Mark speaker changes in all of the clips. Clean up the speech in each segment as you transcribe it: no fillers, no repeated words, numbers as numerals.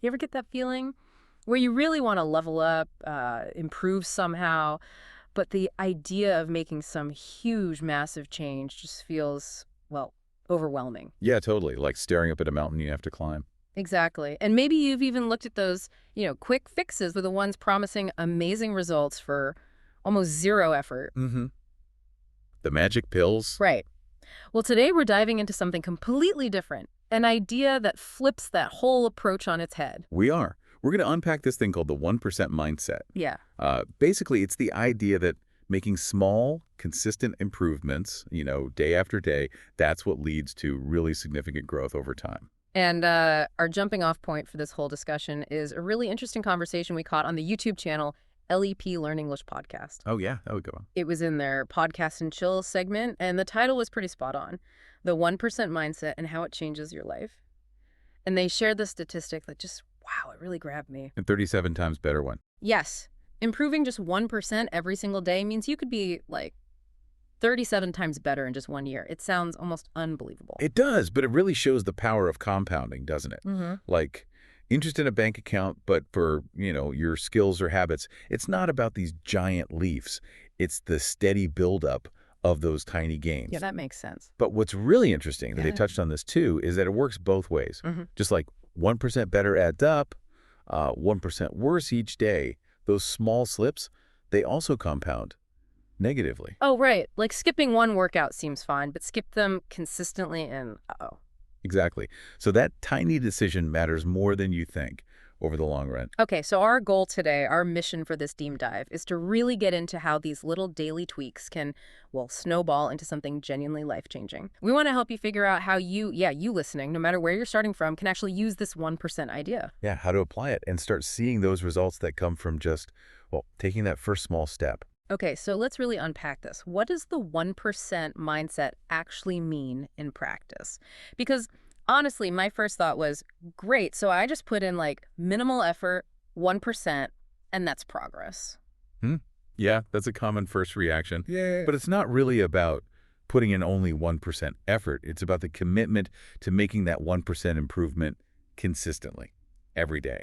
Speaker 1: You ever get that feeling where you really want to level up, improve somehow, but the idea of making some huge, massive change just feels, well, overwhelming.
Speaker 2: Yeah, totally. Like staring up at a mountain you have to climb.
Speaker 1: Exactly. And maybe you've even looked at those, quick fixes with the ones promising amazing results for almost zero effort.
Speaker 2: Mm-hmm. The magic pills?
Speaker 1: Right. Well, today we're diving into something completely different, an idea that flips that whole approach on its head.
Speaker 2: We are. We're going to unpack this thing called the 1% mindset.
Speaker 1: Yeah.
Speaker 2: Basically, it's the idea that making small, consistent improvements, day after day, that's what leads to really significant growth over time.
Speaker 1: And our jumping off point for this whole discussion is a really interesting conversation we caught on the YouTube channel LEP Learn English Podcast.
Speaker 2: Oh, yeah, that would go on.
Speaker 1: It was in their Podcast and Chill segment, and the title was pretty spot on, The 1% Mindset and How It Changes Your Life. And they shared the statistic that just, wow, it really grabbed me.
Speaker 2: And 37 times better one.
Speaker 1: Yes, improving just 1% every single day means you could be like 37 times better in just 1 year. It sounds almost unbelievable.
Speaker 2: It does, but it really shows the power of compounding, doesn't it?
Speaker 1: Mm-hmm.
Speaker 2: Like interest in a bank account, but for, your skills or habits, it's not about these giant leaps. It's the steady buildup of those tiny gains.
Speaker 1: Yeah, that makes sense.
Speaker 2: But what's really interesting, that they
Speaker 1: Yeah.
Speaker 2: touched on this too, is that it works both ways.
Speaker 1: Mm-hmm.
Speaker 2: Just like 1% better adds up, 1% worse each day, those small slips, they also compound negatively.
Speaker 1: Oh, right. Like skipping one workout seems fine, but skip them consistently and uh-oh.
Speaker 2: Exactly. So that tiny decision matters more than you think over the long run.
Speaker 1: Okay, so our goal today, our mission for this deep dive, is to really get into how these little daily tweaks can, well, snowball into something genuinely life-changing. We want to help you figure out how you listening, no matter where you're starting from, can actually use this 1% idea.
Speaker 2: Yeah, how to apply it and start seeing those results that come from just, taking that first small step.
Speaker 1: Okay, so let's really unpack this. What does the 1% mindset actually mean in practice? Because honestly, my first thought was, great, so I just put in like minimal effort, 1%, and that's progress.
Speaker 2: Yeah, that's a common first reaction.
Speaker 1: Yeah.
Speaker 2: But it's not really about putting in only 1% effort. It's about the commitment to making that 1% improvement consistently, every day.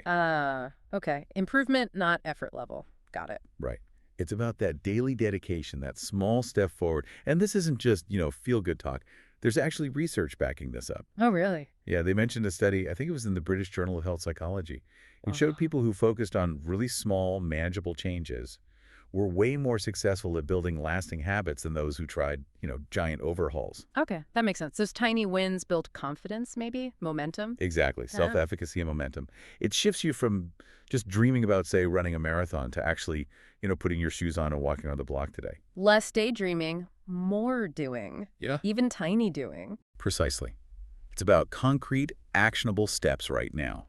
Speaker 1: Okay. Improvement, not effort level. Got it.
Speaker 2: Right. It's about that daily dedication, that small step forward. And this isn't just, feel-good talk. There's actually research backing this up.
Speaker 1: Oh, really?
Speaker 2: Yeah, they mentioned a study, I think it was in the British Journal of Health Psychology. It showed people who focused on really small, manageable changes were way more successful at building lasting habits than those who tried, giant overhauls.
Speaker 1: Okay, that makes sense. Those tiny wins build confidence, maybe? Momentum?
Speaker 2: Exactly. Self-efficacy and momentum. It shifts you from just dreaming about, say, running a marathon to actually, putting your shoes on and walking on the block today.
Speaker 1: Less daydreaming, more doing.
Speaker 2: Yeah.
Speaker 1: Even tiny doing.
Speaker 2: Precisely. It's about concrete, actionable steps right now.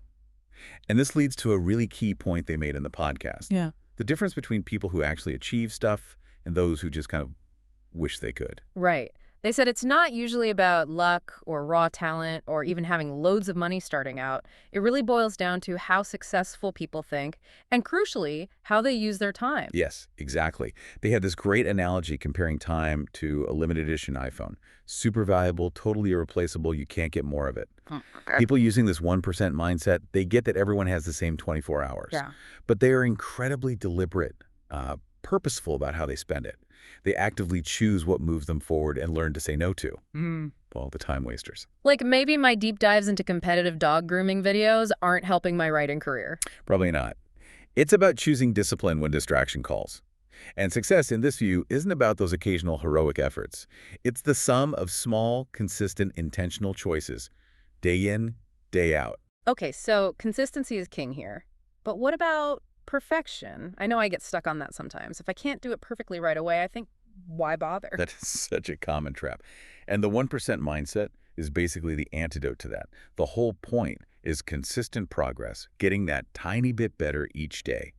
Speaker 2: And this leads to a really key point they made in the podcast.
Speaker 1: Yeah.
Speaker 2: The difference between people who actually achieve stuff and those who just kind of wish they could.
Speaker 1: Right. They said it's not usually about luck or raw talent or even having loads of money starting out. It really boils down to how successful people think and, crucially, how they use their time.
Speaker 2: Yes, exactly. They had this great analogy comparing time to a limited edition iPhone. Super valuable, totally irreplaceable, you can't get more of it.
Speaker 1: Okay.
Speaker 2: People using this 1% mindset, they get that everyone has the same 24 hours.
Speaker 1: Yeah.
Speaker 2: But they are incredibly deliberate, purposeful about how they spend it. They actively choose what moves them forward and learn to say no to. Well, the time wasters.
Speaker 1: Like maybe my deep dives into competitive dog grooming videos aren't helping my writing career.
Speaker 2: Probably not. It's about choosing discipline when distraction calls. And success, in this view, isn't about those occasional heroic efforts. It's the sum of small, consistent, intentional choices, day in, day out.
Speaker 1: Okay, so consistency is king here. But what about perfection? I know I get stuck on that sometimes. If I can't do it perfectly right away, I think, why bother?
Speaker 2: That is such a common trap. And the 1% mindset is basically the antidote to that. The whole point is consistent progress, getting that tiny bit better each day,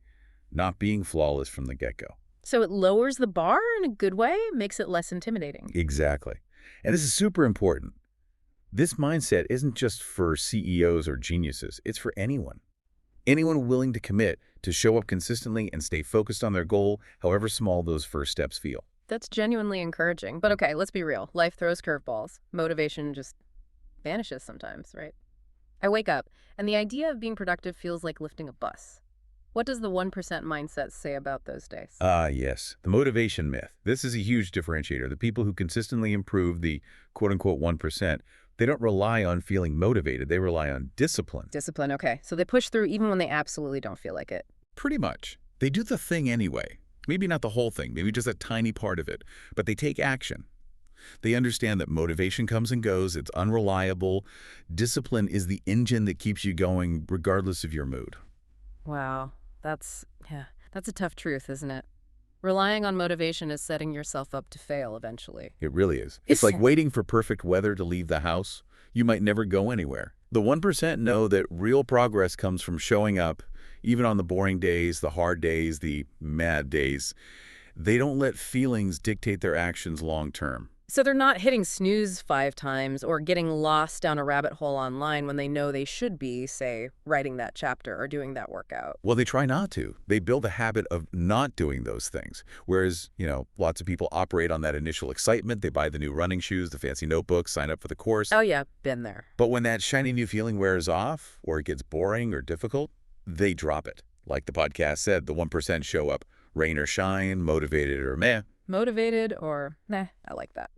Speaker 2: not being flawless from the get-go.
Speaker 1: So it lowers the bar in a good way, makes it less intimidating.
Speaker 2: Exactly. And this is super important. This mindset isn't just for CEOs or geniuses. It's for anyone. Anyone willing to commit to show up consistently and stay focused on their goal, however small those first steps feel.
Speaker 1: That's genuinely encouraging. But okay, let's be real. Life throws curveballs. Motivation just vanishes sometimes, right? I wake up, and the idea of being productive feels like lifting a bus. What does the 1% mindset say about those days?
Speaker 2: Ah, yes. The motivation myth. This is a huge differentiator. The people who consistently improve the quote-unquote 1%, they don't rely on feeling motivated. They rely on discipline.
Speaker 1: Discipline, okay. So they push through even when they absolutely don't feel like it.
Speaker 2: Pretty much. They do the thing anyway. Maybe not the whole thing, maybe just a tiny part of it, but they take action. They understand that motivation comes and goes, it's unreliable. Discipline is the engine that keeps you going regardless of your mood.
Speaker 1: Wow, that's a tough truth, isn't it? Relying on motivation is setting yourself up to fail eventually.
Speaker 2: It really is. It's like waiting for perfect weather to leave the house. You might never go anywhere. The 1% know that real progress comes from showing up, even on the boring days, the hard days, the mad days. They don't let feelings dictate their actions long term.
Speaker 1: So they're not hitting snooze 5 times or getting lost down a rabbit hole online when they know they should be, say, writing that chapter or doing that workout.
Speaker 2: Well, they try not to. They build a habit of not doing those things. Whereas, lots of people operate on that initial excitement. They buy the new running shoes, the fancy notebooks, sign up for the course.
Speaker 1: Oh yeah, been there.
Speaker 2: But when that shiny new feeling wears off or it gets boring or difficult, they drop it. Like the podcast said, the 1% show up, rain or shine, motivated or meh.
Speaker 1: Motivated or nah, I like that.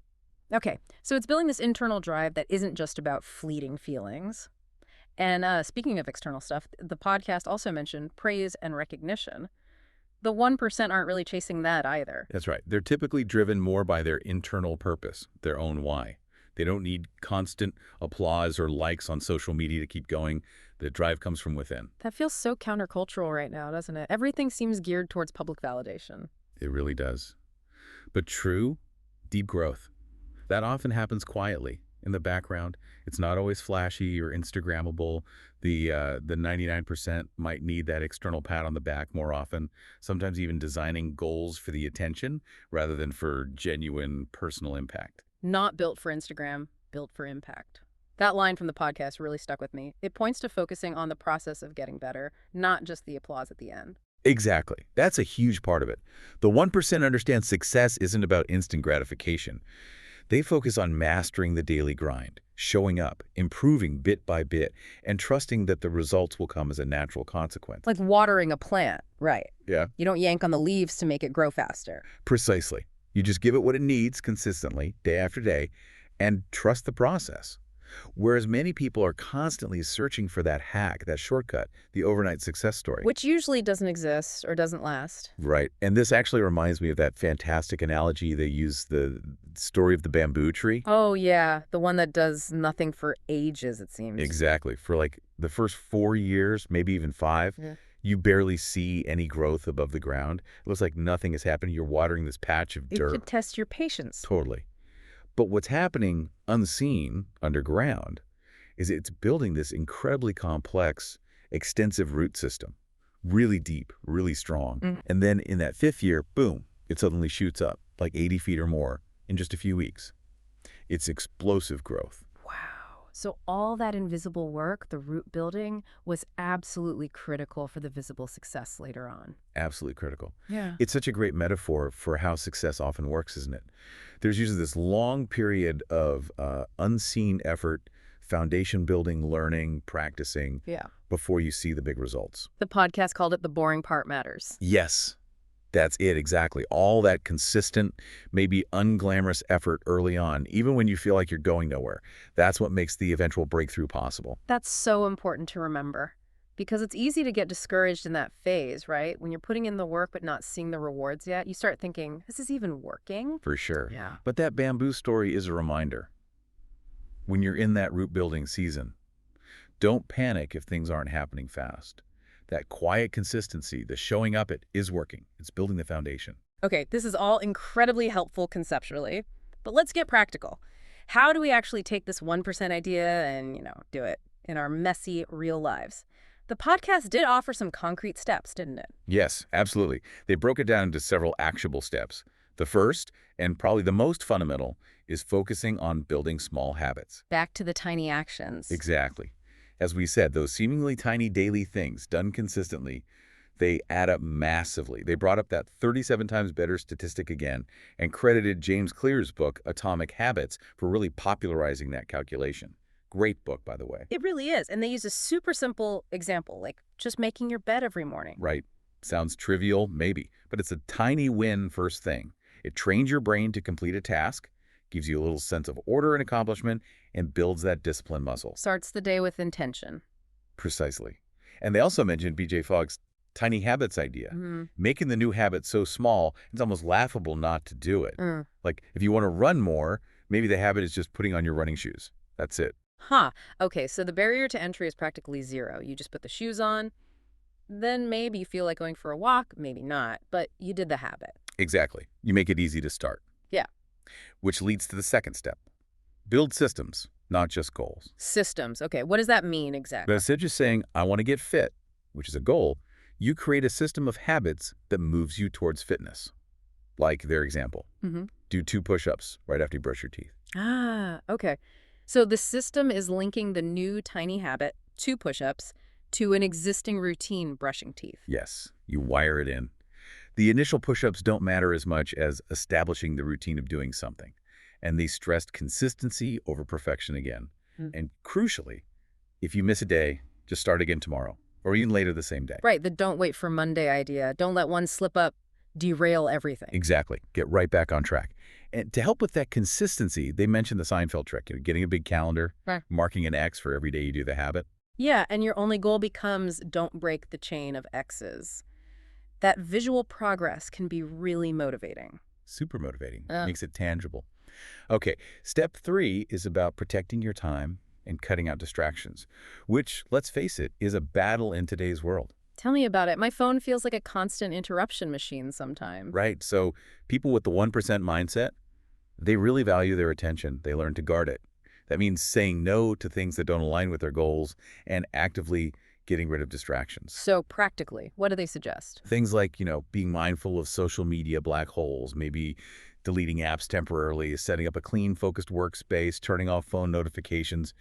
Speaker 1: Okay, so it's building this internal drive that isn't just about fleeting feelings. And speaking of external stuff, the podcast also mentioned praise and recognition. The 1% aren't really chasing that either.
Speaker 2: That's right. They're typically driven more by their internal purpose, their own why. They don't need constant applause or likes on social media to keep going. The drive comes from within.
Speaker 1: That feels so countercultural right now, doesn't it? Everything seems geared towards public validation.
Speaker 2: It really does. But true, deep growth. That often happens quietly in the background. It's not always flashy or Instagrammable. The 99% might need that external pat on the back more often, sometimes even designing goals for the attention rather than for genuine personal impact.
Speaker 1: Not built for Instagram, built for impact. That line from the podcast really stuck with me. It points to focusing on the process of getting better, not just the applause at the end.
Speaker 2: Exactly. That's a huge part of it. The 1% understands success isn't about instant gratification. They focus on mastering the daily grind, showing up, improving bit by bit, and trusting that the results will come as a natural consequence.
Speaker 1: Like watering a plant, right?
Speaker 2: Yeah.
Speaker 1: You don't yank on the leaves to make it grow faster.
Speaker 2: Precisely. You just give it what it needs consistently, day after day, and trust the process. Whereas many people are constantly searching for that hack, that shortcut, the overnight success story.
Speaker 1: Which usually doesn't exist or doesn't last.
Speaker 2: Right. And this actually reminds me of that fantastic analogy they use, the story of the bamboo tree.
Speaker 1: Oh, yeah. The one that does nothing for ages, it seems.
Speaker 2: Exactly. For like the first 4 years, maybe even 5, you barely see any growth above the ground. It looks like nothing has happened. You're watering this patch of dirt.
Speaker 1: It could test your patience.
Speaker 2: Totally. But what's happening unseen underground is it's building this incredibly complex, extensive root system, really deep, really strong. And then in that 5th year, boom, it suddenly shoots up like 80 feet or more in just a few weeks. It's explosive growth.
Speaker 1: Wow. So all that invisible work, the root building, was absolutely critical for the visible success later on.
Speaker 2: Absolutely critical.
Speaker 1: Yeah.
Speaker 2: It's such a great metaphor for how success often works, isn't it? There's usually this long period of unseen effort, foundation building, learning, practicing, before you see the big results.
Speaker 1: The podcast called it The Boring Part Matters.
Speaker 2: Yes, that's it, exactly. All that consistent, maybe unglamorous effort early on, even when you feel like you're going nowhere. That's what makes the eventual breakthrough possible.
Speaker 1: That's so important to remember. Because it's easy to get discouraged in that phase, right? When you're putting in the work but not seeing the rewards yet, you start thinking, is this even working?
Speaker 2: For sure.
Speaker 1: Yeah.
Speaker 2: But that bamboo story is a reminder. When you're in that root building season, don't panic if things aren't happening fast. That quiet consistency, the showing up it is working. It's building the foundation.
Speaker 1: Okay, this is all incredibly helpful conceptually, but let's get practical. How do we actually take this 1% idea and, do it in our messy, real lives? The podcast did offer some concrete steps, didn't it?
Speaker 2: Yes, absolutely. They broke it down into several actionable steps. The first, and probably the most fundamental, is focusing on building small habits.
Speaker 1: Back to the tiny actions.
Speaker 2: Exactly. As we said, those seemingly tiny daily things done consistently, they add up massively. They brought up that 37 times better statistic again and credited James Clear's book, Atomic Habits, for really popularizing that calculation. Great book, by the way.
Speaker 1: It really is. And they use a super simple example, like just making your bed every morning.
Speaker 2: Right. Sounds trivial, maybe, but it's a tiny win first thing. It trains your brain to complete a task, gives you a little sense of order and accomplishment, and builds that discipline muscle.
Speaker 1: Starts the day with intention.
Speaker 2: Precisely. And they also mentioned B.J. Fogg's tiny habits idea, making the new habit so small, it's almost laughable not to do it. Like, if you want to run more, maybe the habit is just putting on your running shoes. That's it.
Speaker 1: Huh. Okay, so the barrier to entry is practically zero. You just put the shoes on, then maybe you feel like going for a walk, maybe not, but you did the habit.
Speaker 2: Exactly. You make it easy to start.
Speaker 1: Yeah.
Speaker 2: Which leads to the second step. Build systems, not just goals.
Speaker 1: Systems. Okay, what does that mean exactly?
Speaker 2: But instead of just saying, I want to get fit, which is a goal, you create a system of habits that moves you towards fitness. Like their example. Do 2 push-ups right after you brush your teeth.
Speaker 1: Ah, okay. So the system is linking the new tiny habit, 2 push-ups, to an existing routine, brushing teeth.
Speaker 2: Yes, you wire it in. The initial push-ups don't matter as much as establishing the routine of doing something. And they stressed consistency over perfection again. And crucially, if you miss a day, just start again tomorrow, or even later the same day.
Speaker 1: Right, the don't wait for Monday idea. Don't let one slip up derail everything.
Speaker 2: Exactly. Get right back on track. And to help with that consistency, they mentioned the Seinfeld trick, getting a big calendar, marking an X for every day you do the habit.
Speaker 1: Yeah, and your only goal becomes don't break the chain of X's. That visual progress can be really motivating.
Speaker 2: Super motivating. Makes it tangible. Okay, step 3 is about protecting your time and cutting out distractions, which, let's face it, is a battle in today's world.
Speaker 1: Tell me about it. My phone feels like a constant interruption machine sometimes.
Speaker 2: Right, so people with the 1% mindset, they really value their attention. They learn to guard it. That means saying no to things that don't align with their goals and actively getting rid of distractions.
Speaker 1: So practically, what do they suggest?
Speaker 2: Things like, being mindful of social media black holes, maybe deleting apps temporarily, setting up a clean, focused workspace, turning off phone notifications,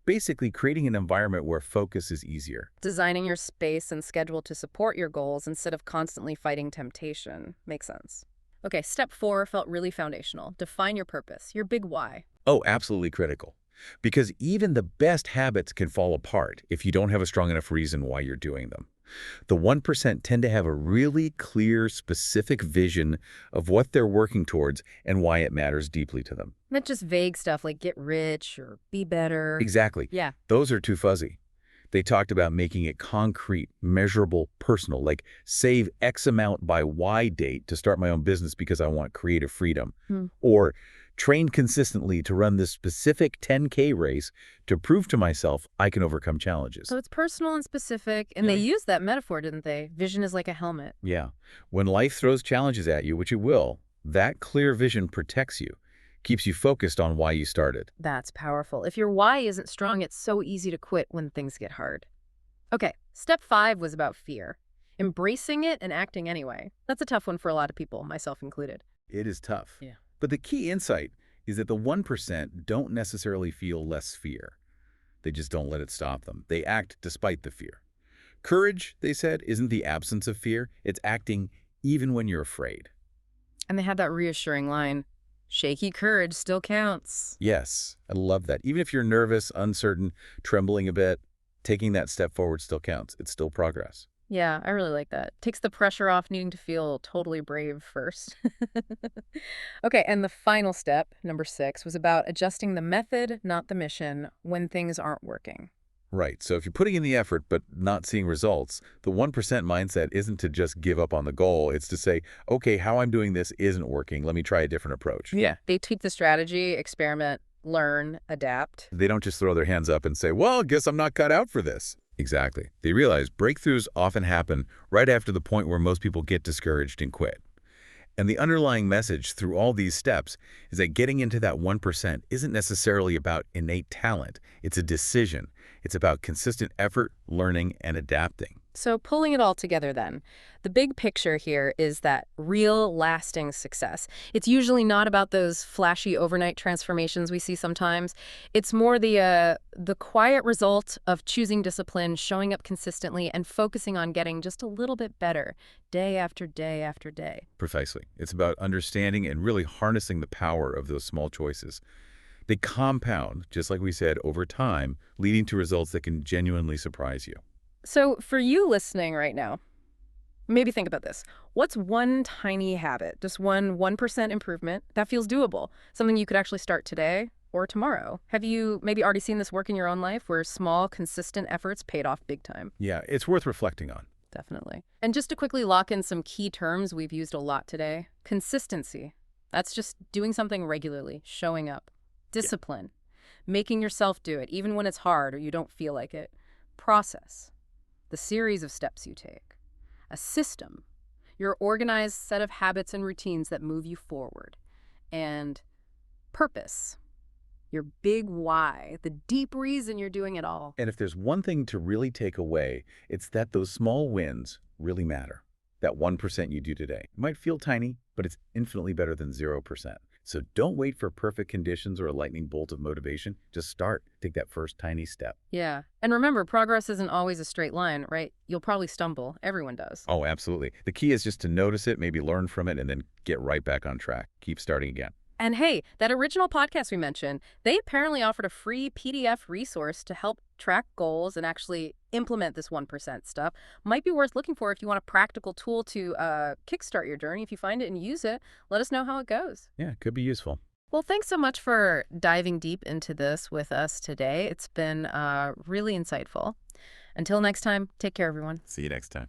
Speaker 2: basically creating an environment where focus is easier.
Speaker 1: Designing your space and schedule to support your goals instead of constantly fighting temptation. Makes sense. Okay, step 4 felt really foundational. Define your purpose, your big why.
Speaker 2: Oh, absolutely critical. Because even the best habits can fall apart if you don't have a strong enough reason why you're doing them. The 1% tend to have a really clear, specific vision of what they're working towards and why it matters deeply to them.
Speaker 1: Not just vague stuff like get rich or be better.
Speaker 2: Exactly.
Speaker 1: Yeah.
Speaker 2: Those are too fuzzy. They talked about making it concrete, measurable, personal, like save X amount by Y date to start my own business because I want creative freedom. Or train consistently to run this specific 10K race to prove to myself I can overcome challenges.
Speaker 1: So it's personal and specific, and they used that metaphor, didn't they? Vision is like a helmet.
Speaker 2: Yeah. When life throws challenges at you, which it will, that clear vision protects you, keeps you focused on why you started.
Speaker 1: That's powerful. If your why isn't strong, it's so easy to quit when things get hard. Okay, step 5 was about fear. Embracing it and acting anyway. That's a tough one for a lot of people, myself included.
Speaker 2: It is tough.
Speaker 1: Yeah.
Speaker 2: But the key insight is that the 1% don't necessarily feel less fear. They just don't let it stop them. They act despite the fear. Courage, they said, isn't the absence of fear. It's acting even when you're afraid.
Speaker 1: And they had that reassuring line, shaky courage still counts.
Speaker 2: Yes, I love that. Even if you're nervous, uncertain, trembling a bit, taking that step forward still counts. It's still progress.
Speaker 1: Yeah, I really like that. Takes the pressure off needing to feel totally brave first. Okay, and the final step, number 6, was about adjusting the method, not the mission, when things aren't working.
Speaker 2: Right. So if you're putting in the effort but not seeing results, the 1% mindset isn't to just give up on the goal. It's to say, okay, how I'm doing this isn't working. Let me try a different approach.
Speaker 1: Yeah. They tweak the strategy, experiment, learn, adapt.
Speaker 2: They don't just throw their hands up and say, well, guess I'm not cut out for this. Exactly. They realize breakthroughs often happen right after the point where most people get discouraged and quit. And the underlying message through all these steps is that getting into that 1% isn't necessarily about innate talent. It's a decision. It's about consistent effort, learning, and adapting.
Speaker 1: So pulling it all together then, the big picture here is that real lasting success. It's usually not about those flashy overnight transformations we see sometimes. It's more the quiet result of choosing discipline, showing up consistently, and focusing on getting just a little bit better day after day after day.
Speaker 2: Precisely. It's about understanding and really harnessing the power of those small choices. They compound, just like we said, over time, leading to results that can genuinely surprise you.
Speaker 1: So for you listening right now, maybe think about this. What's one tiny habit, just one 1% improvement that feels doable? Something you could actually start today or tomorrow. Have you maybe already seen this work in your own life where small, consistent efforts paid off big time?
Speaker 2: Yeah, it's worth reflecting on.
Speaker 1: Definitely. And just to quickly lock in some key terms we've used a lot today. Consistency. That's just doing something regularly, showing up. Discipline. Making yourself do it, even when it's hard or you don't feel like it. Process. The series of steps you take. A system. Your organized set of habits and routines that move you forward. And purpose. Your big why, the deep reason you're doing it all.
Speaker 2: And if there's one thing to really take away, it's that those small wins really matter. That 1% you do today. It might feel tiny, but it's infinitely better than 0%. So don't wait for perfect conditions or a lightning bolt of motivation. Just start. Take that first tiny step.
Speaker 1: Yeah. And remember, progress isn't always a straight line, right? You'll probably stumble. Everyone does.
Speaker 2: Oh, absolutely. The key is just to notice it, maybe learn from it, and then get right back on track. Keep starting again.
Speaker 1: And hey, that original podcast we mentioned, they apparently offered a free PDF resource to help track goals and actually implement this 1% stuff. Might be worth looking for if you want a practical tool to kickstart your journey. If you find it and use it, let us know how it goes.
Speaker 2: Yeah, it could be useful.
Speaker 1: Well, thanks so much for diving deep into this with us today. It's been really insightful. Until next time, take care, everyone.
Speaker 2: See you next time.